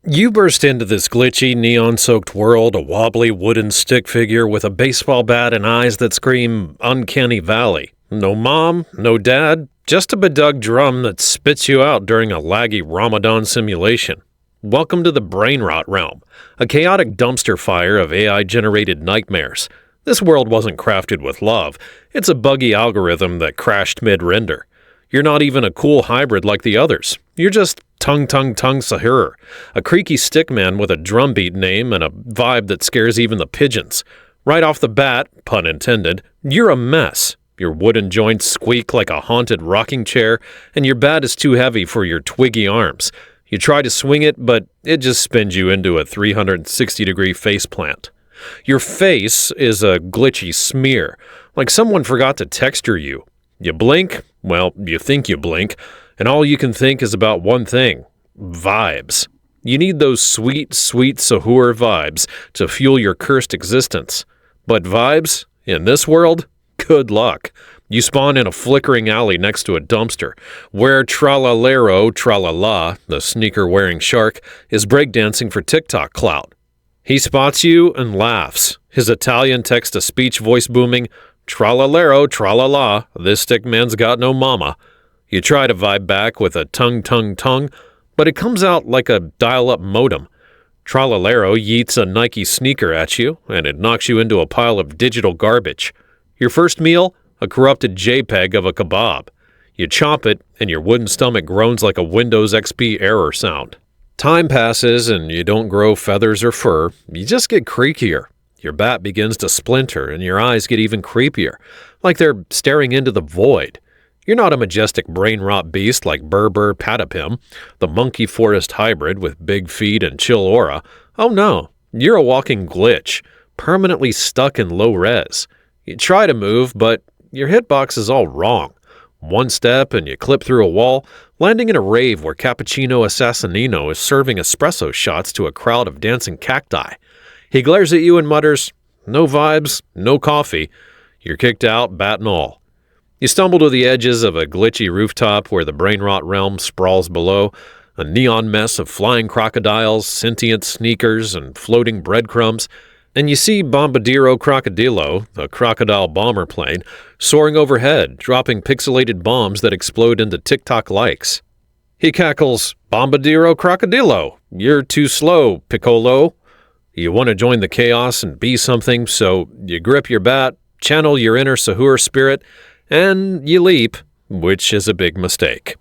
You burst into this glitchy, neon-soaked world, a wobbly wooden stick figure with a baseball bat and eyes that scream Uncanny Valley. No mom, no dad, just a bedug drum that spits you out during a laggy Ramadan simulation. Welcome to the Brainrot realm, a chaotic dumpster fire of AI-generated nightmares. This world wasn't crafted with love. It's a buggy algorithm that crashed mid-render. You're not even a cool hybrid like the others. You're just Tung Sahur, a creaky stickman with a drumbeat name and a vibe that scares even the pigeons. Right off the bat, pun intended, you're a mess. Your wooden joints squeak like a haunted rocking chair, and your bat is too heavy for your twiggy arms. You try to swing it, but it just spins you into a 360-degree faceplant. Your face is a glitchy smear, like someone forgot to texture you. You blink, well, you think you blink, and all you can think is about one thing: vibes. You need those sweet Sahur vibes to fuel your cursed existence. But vibes, in this world, good luck. You spawn in a flickering alley next to a dumpster, where Tralalero Tralala, the sneaker-wearing shark, is breakdancing for TikTok clout. He spots you and laughs, his Italian text-to-speech voice booming, "Tralalero tralala, this stick man's got no mama." You try to vibe back with a tongue, but it comes out like a dial-up modem. Tralalero yeets a Nike sneaker at you, and it knocks you into a pile of digital garbage. Your first meal? A corrupted JPEG of a kebab. You chomp it, and your wooden stomach groans like a Windows XP error sound. Time passes, and you don't grow feathers or fur. You just get creakier. Your bat begins to splinter, and your eyes get even creepier, like they're staring into the void. You're not a majestic brain-rot beast like Berber Patapim, the monkey forest hybrid with big feet and chill aura. Oh no, you're a walking glitch, permanently stuck in low res. You try to move, but your hitbox is all wrong. One step and you clip through a wall, landing in a rave where Cappuccino Assassinino is serving espresso shots to a crowd of dancing cacti. He glares at you and mutters, "No vibes, no coffee." You're kicked out, bat and all. You stumble to the edges of a glitchy rooftop where the Brainrot realm sprawls below, a neon mess of flying crocodiles, sentient sneakers, and floating breadcrumbs, and you see Bombadiro Crocodilo, the crocodile bomber plane, soaring overhead, dropping pixelated bombs that explode into TikTok likes. He cackles, "Bombadiro Crocodilo, you're too slow, Piccolo." You want to join the chaos and be something, so you grip your bat, channel your inner Sahur spirit, and you leap, which is a big mistake.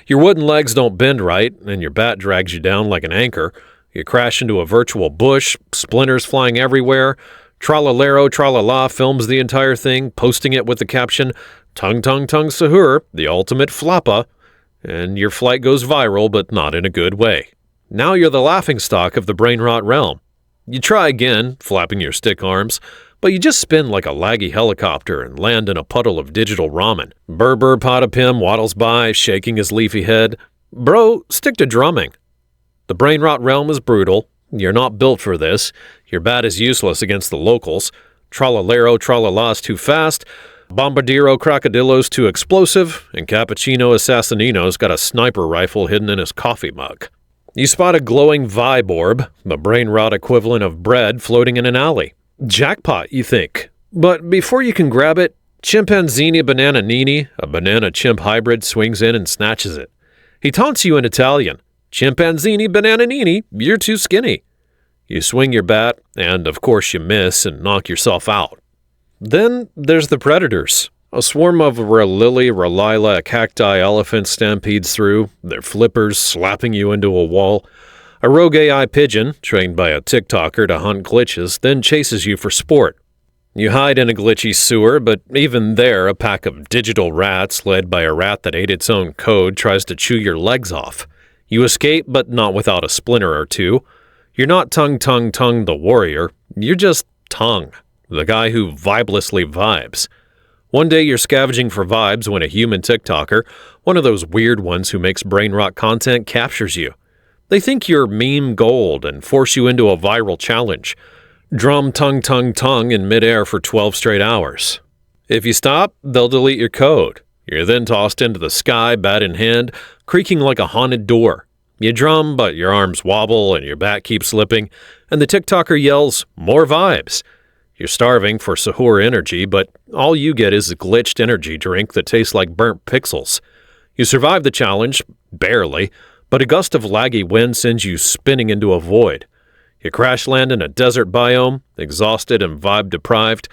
Your wooden legs don't bend right, and your bat drags you down like an anchor. You crash into a virtual bush, splinters flying everywhere. Tralalero Tralala films the entire thing, posting it with the caption, Tung Sahur, the ultimate floppa. And your flight goes viral, but not in a good way. Now you're the laughingstock of the Brainrot realm. You try again, flapping your stick arms, but you just spin like a laggy helicopter and land in a puddle of digital ramen. Berber Patapim waddles by, shaking his leafy head. Bro, stick to drumming. The Brainrot realm is brutal. You're not built for this. Your bat is useless against the locals. Tralalero Tralala's too fast. Bombadiro Crocodilo's too explosive. And Cappuccino Assassinino's got a sniper rifle hidden in his coffee mug. You spot a glowing vibe orb, the Brainrot equivalent of bread floating in an alley. Jackpot, you think. But before you can grab it, Chimpanzini Banananini, a banana-chimp hybrid, swings in and snatches it. He taunts you in Italian. "Chimpanzini Banananini, you're too skinny." You swing your bat, and of course you miss and knock yourself out. Then there's the predators. A swarm of Ralila cacti elephants stampedes through, their flippers slapping you into a wall. A rogue AI pigeon, trained by a TikToker to hunt glitches, then chases you for sport. You hide in a glitchy sewer, but even there, a pack of digital rats, led by a rat that ate its own code, tries to chew your legs off. You escape, but not without a splinter or two. You're not Tung the warrior. You're just Tung, the guy who vibelessly vibes. One day you're scavenging for vibes when a human TikToker, one of those weird ones who makes brain-rot content, captures you. They think you're meme gold and force you into a viral challenge. Drum tongue in midair for 12 straight hours. If you stop, they'll delete your code. You're then tossed into the sky, bat in hand, creaking like a haunted door. You drum, but your arms wobble and your back keeps slipping, and the TikToker yells, "More vibes!" You're starving for sahur energy, but all you get is a glitched energy drink that tastes like burnt pixels. You survive the challenge, barely, but a gust of laggy wind sends you spinning into a void. You crash land in a desert biome, exhausted and vibe-deprived.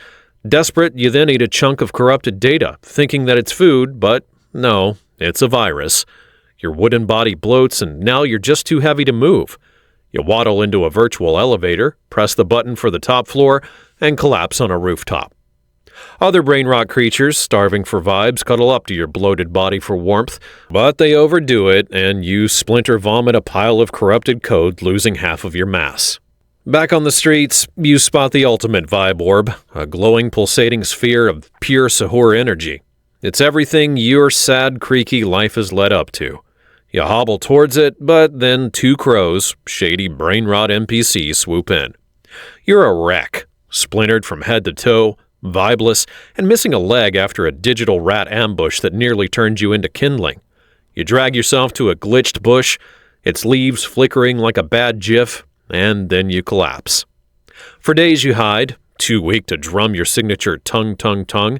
Desperate, you then eat a chunk of corrupted data, thinking that it's food, but no, it's a virus. Your wooden body bloats, and now you're just too heavy to move. You waddle into a virtual elevator, press the button for the top floor, and collapse on a rooftop. Other Brainrot creatures, starving for vibes, cuddle up to your bloated body for warmth, but they overdo it, and you splinter vomit a pile of corrupted code, losing half of your mass. Back on the streets, you spot the ultimate vibe orb, a glowing, pulsating sphere of pure sahur energy. It's everything your sad, creaky life has led up to. You hobble towards it, but then two crows, shady Brainrot NPCs, swoop in. You're a wreck, splintered from head to toe, vibeless, and missing a leg after a digital rat ambush that nearly turned you into kindling. You drag yourself to a glitched bush, its leaves flickering like a bad gif, and then you collapse. For days you hide, too weak to drum your signature tongue.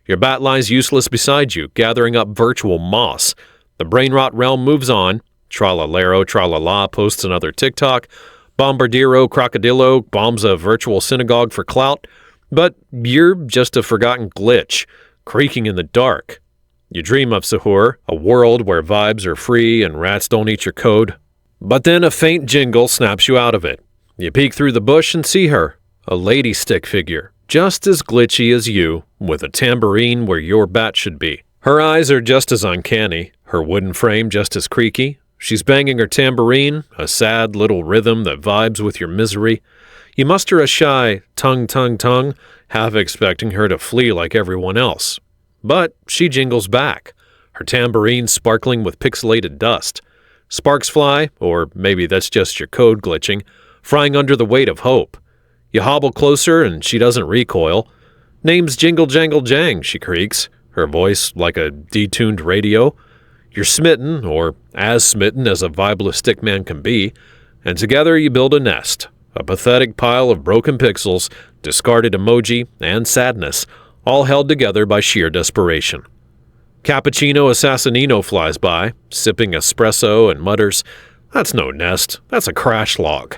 Your bat lies useless beside you, gathering up virtual moss. The Brainrot realm moves on. Tralalero Tralala posts another TikTok. Bombardiro Crocodilo bombs a virtual synagogue for clout. But you're just a forgotten glitch, creaking in the dark. You dream of Sahur, a world where vibes are free and rats don't eat your code. But then a faint jingle snaps you out of it. You peek through the bush and see her, a lady stick figure, just as glitchy as you, with a tambourine where your bat should be. Her eyes are just as uncanny, her wooden frame just as creaky. She's banging her tambourine, a sad little rhythm that vibes with your misery. You muster a shy tongue, half expecting her to flee like everyone else. But she jingles back, her tambourine sparkling with pixelated dust. Sparks fly, or maybe that's just your code glitching, frying under the weight of hope. You hobble closer and she doesn't recoil. "Name's Jingle Jangle Jang," she creaks, her voice like a detuned radio. You're smitten, or as smitten as a vibeless stickman can be, and together you build a nest, a pathetic pile of broken pixels, discarded emoji, and sadness, all held together by sheer desperation. Cappuccino Assassinino flies by, sipping espresso, and mutters, "That's no nest, that's a crash log."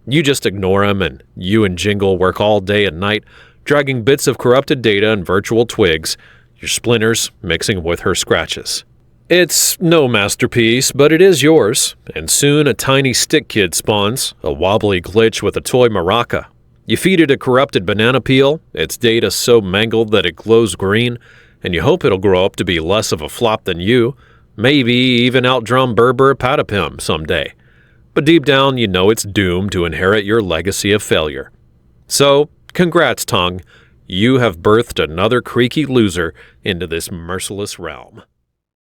You just ignore him, and you and Jingle work all day and night, dragging bits of corrupted data and virtual twigs, your splinters mixing with her scratches. It's no masterpiece, but it is yours, and soon a tiny stick kid spawns, a wobbly glitch with a toy maraca. You feed it a corrupted banana peel, its data so mangled that it glows green, and you hope it'll grow up to be less of a flop than you, maybe even outdrum Berber Patapim someday. But deep down, you know it's doomed to inherit your legacy of failure. So, congrats, Tongue. You have birthed another creaky loser into this merciless realm.